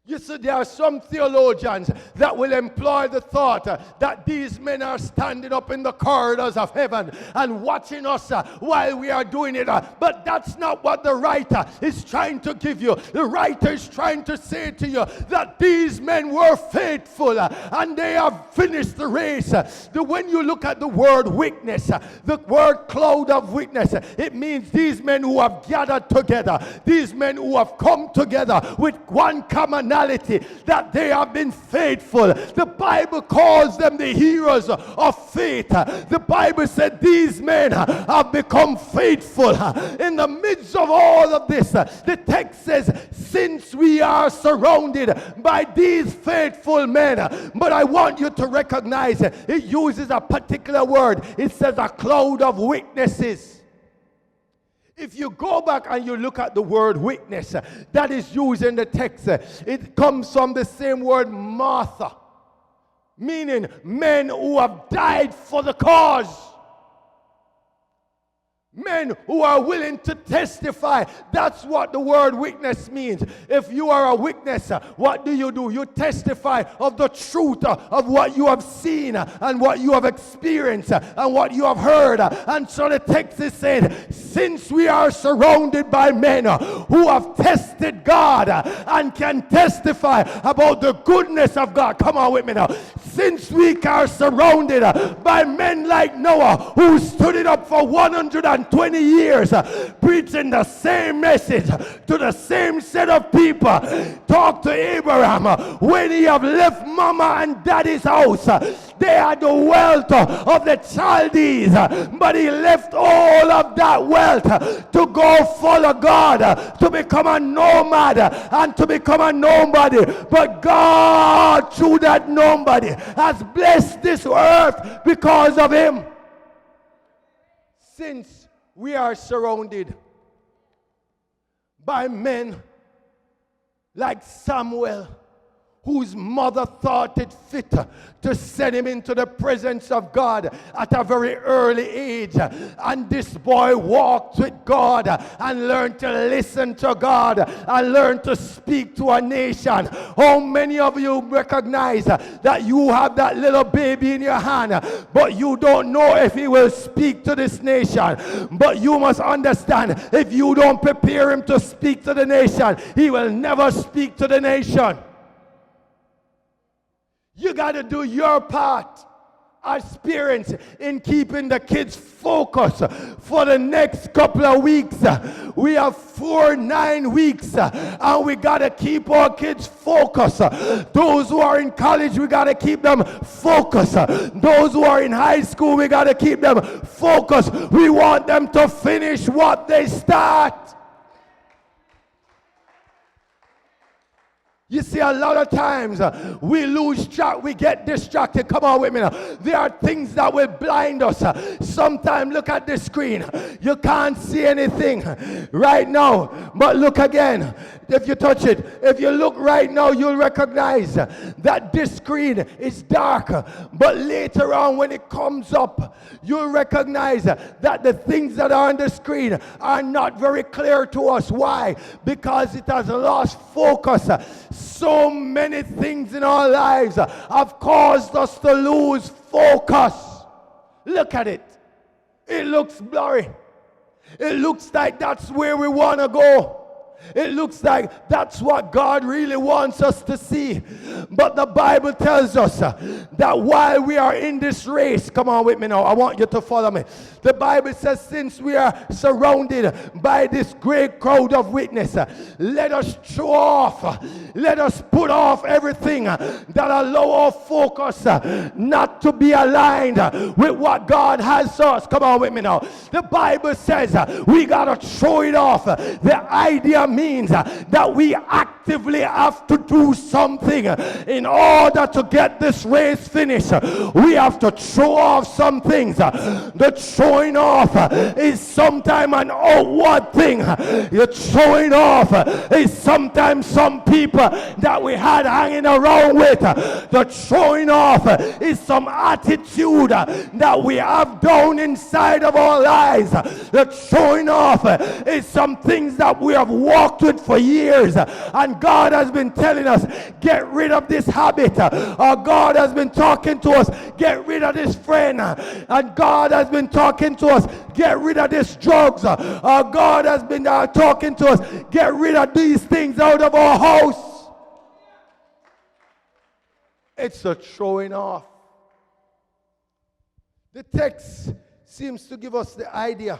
You see, there are some theologians that will employ the thought that these men are standing up in the corridors of heaven and watching us while we are doing it. But that's not what the writer is trying to give you. The writer is trying to say to you that these men were faithful and they have finished the race. When you look at the word witness, the word cloud of witness, it means these men who have gathered together, these men who have come together with one commonality, that they have been faithful. The Bible calls them the heroes of faith. The Bible said these men have become faithful. In the midst of all of this, the text says, since we are surrounded by these faithful men. But I want you to recognize it uses a particular word. It says a cloud of witnesses. If you go back and you look at the word witness that is used in the text, it comes from the same word Martha, meaning men who have died for the cause. Men who are willing to testify. That's what the word witness means. If you are a witness, what do? You testify of the truth of what you have seen and what you have experienced and what you have heard. And so the text is saying, since we are surrounded by men who have tested God and can testify about the goodness of God. Come on with me now. Since we are surrounded by men like Noah who stood it up for 120 years preaching the same message to the same set of people. Talk to Abraham when he have left mama and daddy's house. They had the wealth of the Chaldees, but he left all of that wealth to go follow God, to become a nomad and to become a nobody. But God, through that nobody, has blessed this earth because of him. Since we are surrounded by men like Samuel, whose mother thought it fit to send him into the presence of God at a very early age. And this boy walked with God and learned to listen to God and learned to speak to a nation. How many of you recognize that you have that little baby in your hand, but you don't know if he will speak to this nation? But you must understand, if you don't prepare him to speak to the nation, he will never speak to the nation. You got to do your part as parents in keeping the kids focused for the next couple of weeks. We have 9 weeks and we got to keep our kids focused. Those who are in college, we got to keep them focused. Those who are in high school, we got to keep them focused. We want them to finish what they start. You see, a lot of times we lose track, we get distracted. Come on with me now. There are things that will blind us. Sometimes look at the screen. You can't see anything right now, but look again. If you touch it, if you look right now, you'll recognize that this screen is dark. But later on, when it comes up, you'll recognize that the things that are on the screen are not very clear to us. Why? Because it has lost focus. So many things in our lives have caused us to lose focus. Look at it. It looks blurry. It looks like that's where we want to go. It looks like that's what God really wants us to see. But the Bible tells us that while we are in this race, come on with me now, I want you to follow me. The Bible says, since we are surrounded by this great crowd of witnesses, let us throw off, let us put off everything that allow our focus not to be aligned with what God has for us. Come on with me now. The Bible says we got to throw it off. The idea means that we actively have to do something in order to get this race finished. We have to throw off some things. The throwing off is sometimes an outward thing. The throwing off is sometimes some people that we had hanging around with. The throwing off is some attitude that we have down inside of our lives. The throwing off is some things that we have walked with for years, and God has been telling us, get rid of this habit, or God has been talking to us, get rid of this friend, and God has been talking to us, get rid of this drugs, or God has been talking to us, get rid of these things out of our house. It's a showing off. The text seems to give us the idea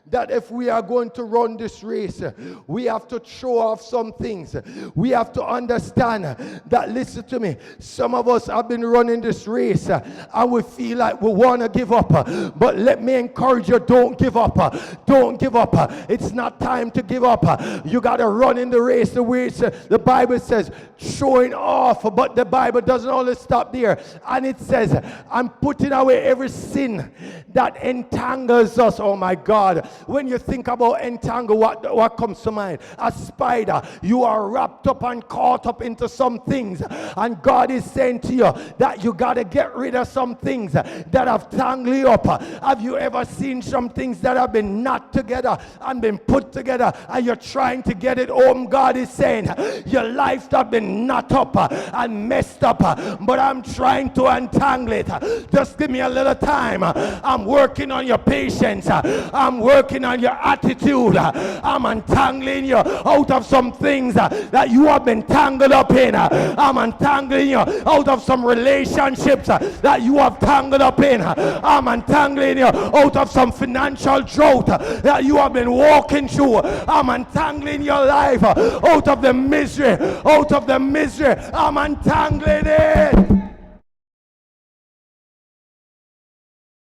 that if we are going to run this race, we have to show off some things. We have to understand that, listen to me, some of us have been running this race and we feel like we want to give up. But let me encourage you, don't give up. Don't give up. It's not time to give up. You got to run in the race. The Bible says showing off, but the Bible doesn't only stop there. And it says, I'm putting away every sin that entangles us. Oh my God. When you think about entangle, what comes to mind? A spider. You are wrapped up and caught up into some things, and God is saying to you that you got to get rid of some things that have tangled you up. Have you ever seen some things that have been knot together and been put together, and you're trying to get it home? God is saying your life has been knot up and messed up, but I'm trying to untangle it. Just give me a little time. I'm working on your patience. I'm working on your attitude. I'm untangling you out of some things that you have been tangled up in. I'm untangling you out of some relationships that you have tangled up in. I'm untangling you out of some financial drought that you have been walking through. I'm untangling your life out of the misery. Out of the misery, I'm untangling it.